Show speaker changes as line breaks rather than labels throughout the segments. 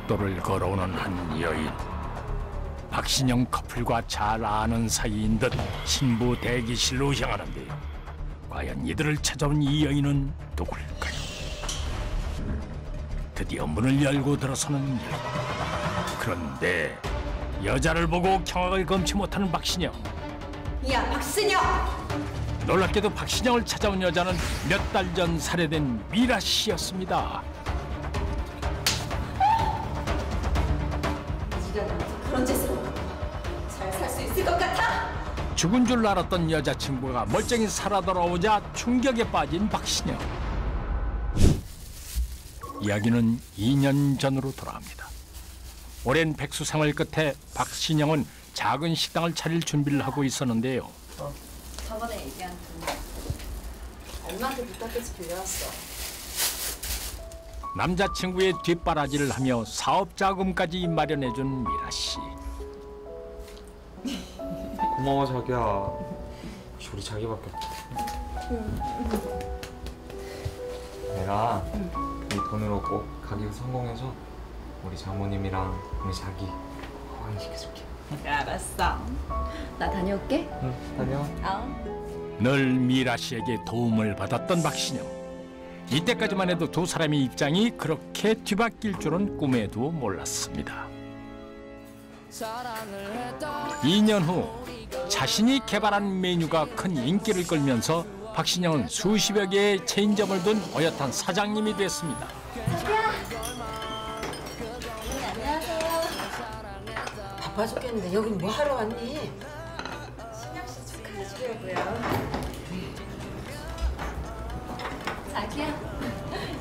복도를 걸어오는 한 여인. 박신영 커플과 잘 아는 사이인 듯 신부 대기실로 향하는데요. 과연 이들을 찾아온 이 여인은 누굴까요? 드디어 문을 열고 들어서는 여인. 그런데 여자를 보고 경악을 금치 못하는 박신영.
야, 박신영!
놀랍게도 박신영을 찾아온 여자는 몇 달 전 살해된 미라 씨였습니다.
네가 나한테 그런 짓으로 잘 살 수 있을 것 같아?
죽은 줄 알았던 여자친구가 멀쩡히 살아 돌아오자 충격에 빠진 박신영. 이야기는 2년 전으로 돌아갑니다. 오랜 백수 생활 끝에 박신영은 작은 식당을 차릴 준비를 하고 있었는데요.
저번에 얘기한 돈 엄마한테 부탁해서 빌려왔어.
남자친구의 뒷바라지를 하며 사업 자금까지 마련해준 미라 씨.
고마워 자기야. 우리 자기밖에 없다. 내가 이 돈으로 꼭 가게 성공해서 우리 장모님이랑 우리 자기 호강시켜줄게.
알았어. 나 다녀올게.
응, 다녀.
늘 미라 씨에게 도움을 받았던 박신영. 이때까지만 해도 두 사람의 입장이 그렇게 뒤바뀔 줄은 꿈에도 몰랐습니다. 2년 후 자신이 개발한 메뉴가 큰 인기를 끌면서 박신영은 수십여 개의 체인점을 둔 어엿한 사장님이 됐습니다.
자기야. 안녕하세요.
바빠 죽겠는데 여긴 뭐 하러 왔니?
신영 씨 축하해주려고요. 자기야,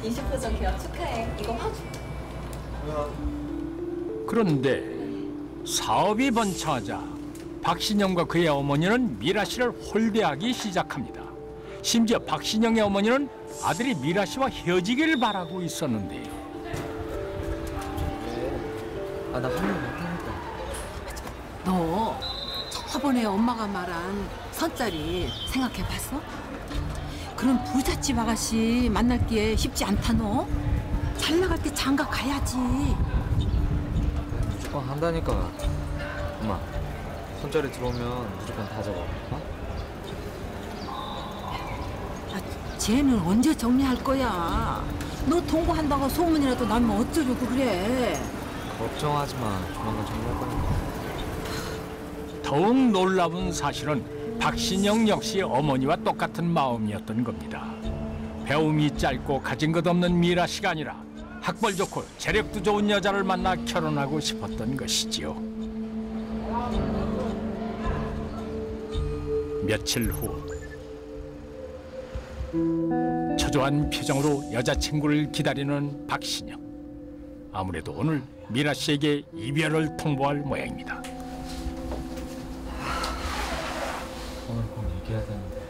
20% 개업 축하해. 이거 화주.
그런데 사업이 번창하자 박신영과 그의 어머니는 미라 씨를 홀대하기 시작합니다. 심지어 박신영의 어머니는 아들이 미라 씨와 헤어지기를 바라고 있었는데요.
나 한 번 못하니까.
너 저번에 엄마가 말한 선짜리 생각해봤어? 그런 부잣집 아가씨 만날기에 쉽지 않다 너. 잘 나갈 때 장가 가야지.
무조건 한다니까. 엄마, 손자리 들어오면 무조건 다 잡아. 어?
쟤는 언제 정리할 거야? 너 동거한다고 소문이라도 나면 어쩌려고 그래?
걱정하지 마. 조만간 정리할 거니까.
더욱 놀라운 사실은 박신영 역시 어머니와 똑같은 마음이었던 겁니다. 배움이 짧고 가진 것 없는 미라 씨가 아니라 학벌 좋고 재력도 좋은 여자를 만나 결혼하고 싶었던 것이지요. 며칠 후 초조한 표정으로 여자친구를 기다리는 박신영. 아무래도 오늘 미라 씨에게 이별을 통보할 모양입니다.
오늘 꼭 얘기해야 되는데.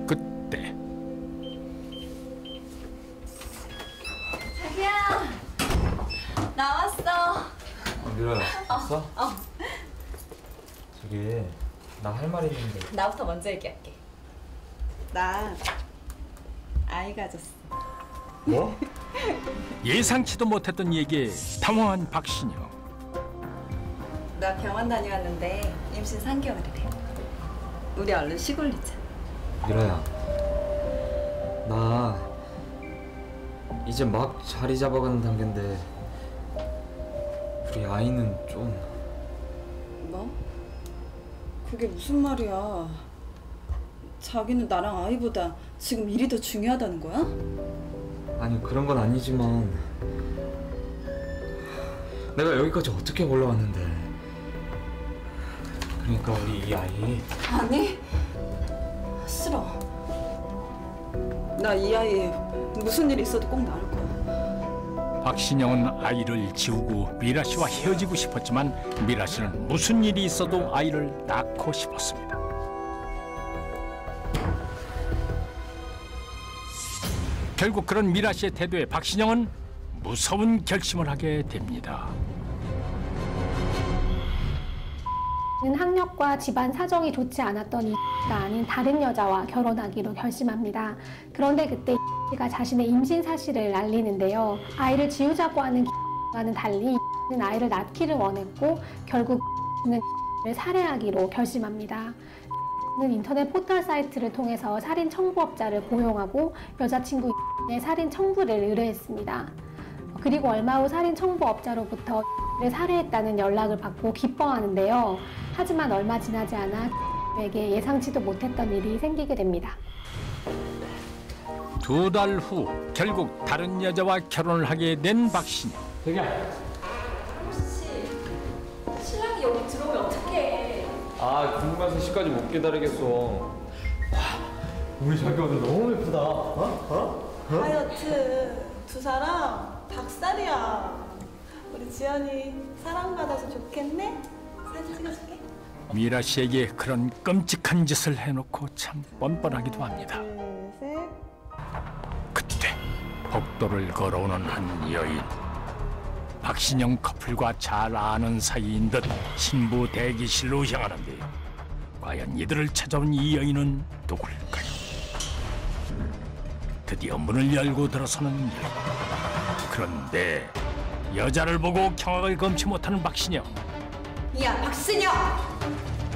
그때
자기야, 나왔어.
미라야, 왔어? 저기 나 할 말 있는데.
나부터 먼저 얘기할게. 나 아이 가졌어.
뭐?
예상치도 못했던 얘기에 당황한 박신영.
나 병원 다녀왔는데 임신 3개월이래. 우리 얼른 시골리자.
미라야, 나 이제 막 자리 잡아가는 단계인데 우리 아이는 좀...
뭐? 그게 무슨 말이야? 자기는 나랑 아이보다 지금 일이 더 중요하다는 거야?
아니 그런 건 아니지만 내가 여기까지 어떻게 올라왔는데. 그러니까 우리 이 아이...
아니, 싫어. 나 이 아이 무슨 일이 있어도 꼭 낳을 거야.
박신영은 아이를 지우고 미라 씨와 헤어지고 싶었지만 미라 씨는 무슨 일이 있어도 아이를 낳고 싶었습니다. 결국 그런 미라 씨의 태도에 박신영은 무서운 결심을 하게 됩니다.
학력과 집안 사정이 좋지 않았던 이가 아닌 다른 여자와 결혼하기로 결심합니다. 그런데 그때 가 자신의 임신 사실을 알리는데요. 아이를 지우자고 하는 와는 달리 는 아이를 낳기를 원했고 결국 는 살해하기로 결심합니다. 는 인터넷 포털 사이트를 통해서 살인 청부업자를 고용하고 여자친구의 살인 청부를 의뢰했습니다. 그리고 얼마 후 살인 청부업자로부터 를 살해했다는 연락을 받고 기뻐하는데요. 하지만 얼마 지나지 않아 에게 예상치도 못했던 일이 생기게 됩니다.
2달 후 결국 다른 여자와 결혼을 하게 된 박신영.
혹시 신랑이 여기 들어오면 어떡해?
아, 궁금해서 시까지 못 기다리겠어. 우리 자기 오늘 너무 예쁘다.
하여튼 두 사람 닭살이야. 우리 지연이 사랑받아서 좋겠네? 사진 찍어줄게.
미라 씨에게 그런 끔찍한 짓을 해놓고 참 뻔뻔하기도 합니다.
둘, 셋.
그때 복도를 걸어오는 한 여인. 박신영 커플과 잘 아는 사이인 듯 신부 대기실로 향하는데 과연 이들을 찾아온 이 여인은 누굴까요? 드디어 문을 열고 들어서는 여인. 그런데 여자를 보고 경악을 금치 못하는 박신영.
야, 박신영!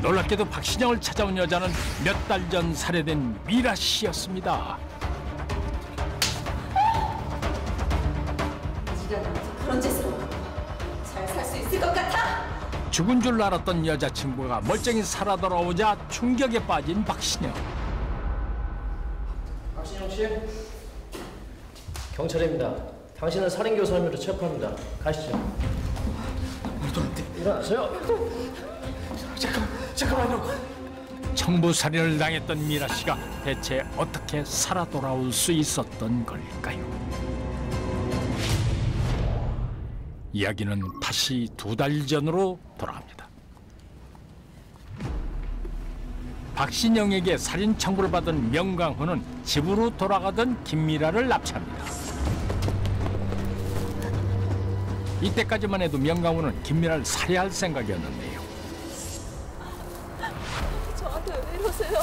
놀랍게도 박신영을 찾아온 여자는 몇 달 전 살해된 미라 씨였습니다.
그런 짓으로 잘 살 수 있을 것 같아?
죽은 줄 알았던 여자친구가 멀쩡히 살아 돌아오자 충격에 빠진 박신영.
박신영 씨, 경찰입니다. 당신을 살인교사 혐의로 체포합니다. 가시죠. 일어나세요.
잠깐만요. 청부 살인을 당했던 미라 씨가 대체 어떻게 살아 돌아올 수 있었던 걸까요? 이야기는 다시 2달 전으로 돌아갑니다. 박신영에게 살인 청구를 받은 명강호는 집으로 돌아가던 김미라를 납치합니다. 이때까지만 해도 명강호는 김미라를 살해할 생각이었는데요.
저한테 왜 이러세요?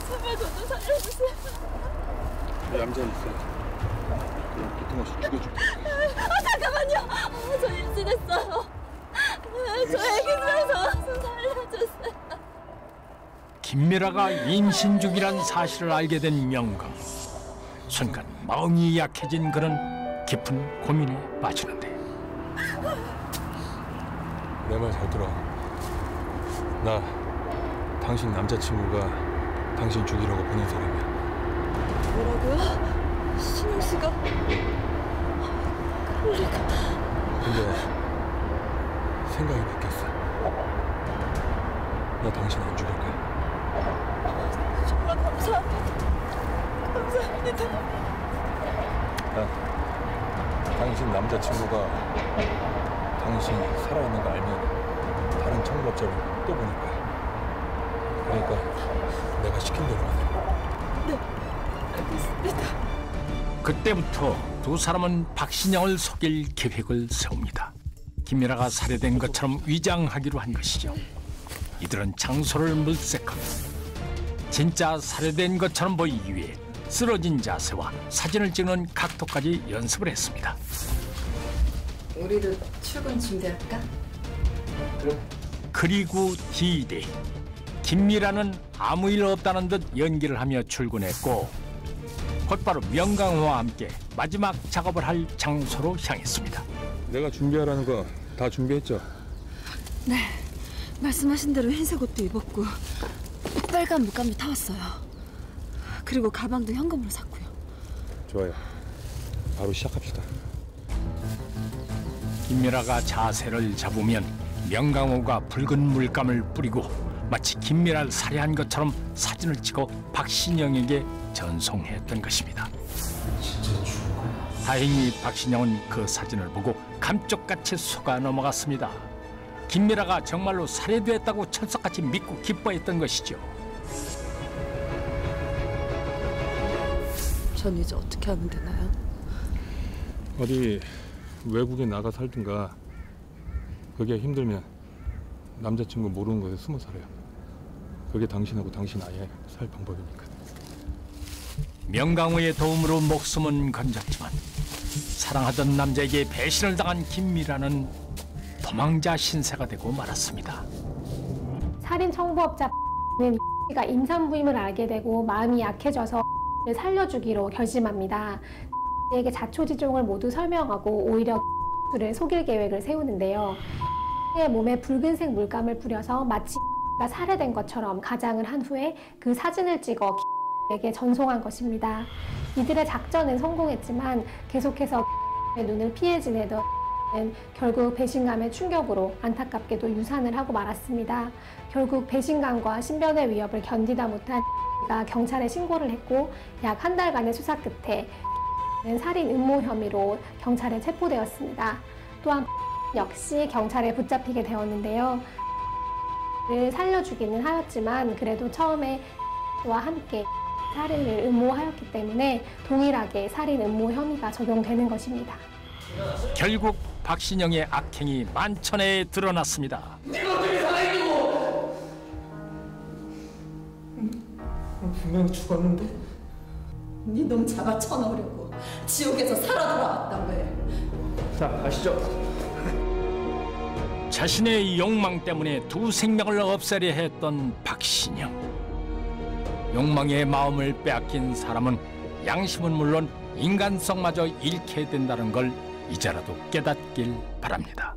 제발 저 좀 살려주세요.
얌전히 있어. 교통없이 죽여줄게.
잠깐만요. 저 임신했어요. 저 애기 있어서 좀 살려주세요.
김미라가 임신 중이란 사실을 알게 된 명강. 순간 마음이 약해진 그는 깊은 고민에 빠지는데.
내 말 잘 들어. 나 당신 남자친구가 당신 죽이려고 보낸 사람이야.
뭐라고요? 신영 씨가
근데 생각이 바뀌었어. 나 당신 안 죽일 거야.
정말 감사합니다. 감사합니다.
야, 당신 남자친구가 당신이 살아있는 거 알면 다른 청부업자를 또 보낼 거야. 그러니까 내가 시킨 대로 해.
알겠습니다.
그때부터 두 사람은 박신영을 속일 계획을 세웁니다. 김미라가 살해된 것처럼 위장하기로 한 것이죠. 이들은 장소를 물색하고 진짜 살해된 것처럼 보이기 위해 쓰러진 자세와 사진을 찍는 각도까지 연습을 했습니다.
우리도 출근 준비할까?
그리고 D-Day. 김미라는 아무 일 없다는 듯 연기를 하며 출근했고 곧바로 명강호와 함께 마지막 작업을 할 장소로 향했습니다.
내가 준비하라는 거 다 준비했죠?
네, 말씀하신 대로 흰색 옷도 입었고 빨간 물감도 타왔어요. 그리고 가방도 현금으로 샀고요.
좋아요. 바로 시작합시다.
김미라가 자세를 잡으면 명강호가 붉은 물감을 뿌리고 마치 김미라를 살해한 것처럼 사진을 찍어 박신영에게 전송했던 것입니다. 다행히 박신영은 그 사진을 보고 감쪽같이 속아 넘어갔습니다. 김미라가 정말로 살해됐다고 철석같이 믿고 기뻐했던 것이죠.
전 이제 어떻게 하면 되나요?
어디 외국에 나가 살든가. 그게 힘들면 남자친구 모르는 곳에 숨어 살아요. 그게 당신하고 당신 아이의 살 방법이니까.
명강우의 도움으로 목숨은 건졌지만 사랑하던 남자에게 배신을 당한 김미라는 도망자 신세가 되고 말았습니다.
살인 청부업자는 가 임산부임을 알게 되고 마음이 약해져서 살려주기로 결심합니다. 에게 자초지종을 모두 설명하고 오히려 를 속일 계획을 세우는데요. 의 몸에 붉은색 물감을 뿌려서 마치 가 살해된 것처럼 가장을 한 후에 그 사진을 찍어 에게 전송한 것입니다. 이들의 작전은 성공했지만 계속해서 눈을 피해 지내던 결국 배신감의 충격으로 안타깝게도 유산을 하고 말았습니다. 결국 배신감과 신변의 위협을 견디다 못한 가 경찰에 신고를 했고 약 한 달간의 수사 끝에 살인 음모 혐의로 경찰에 체포되었습니다. 또한 역시 경찰에 붙잡히게 되었는데요. 를 살려주기는 하였지만 그래도 처음에 와 함께 살인을 음모하였기 때문에 동일하게 살인 음모 혐의가 적용되는 것입니다.
결국 박신영의 악행이 만천에 드러났습니다.
분명히 죽었는데?
네 놈 잡아 쳐넣으려고 지옥에서 살아 돌아왔단 왜?
자, 가시죠.
자신의 욕망 때문에 두 생명을 없애려 했던 박신영. 욕망의 마음을 빼앗긴 사람은 양심은 물론 인간성마저 잃게 된다는 걸 이제라도 깨닫길 바랍니다.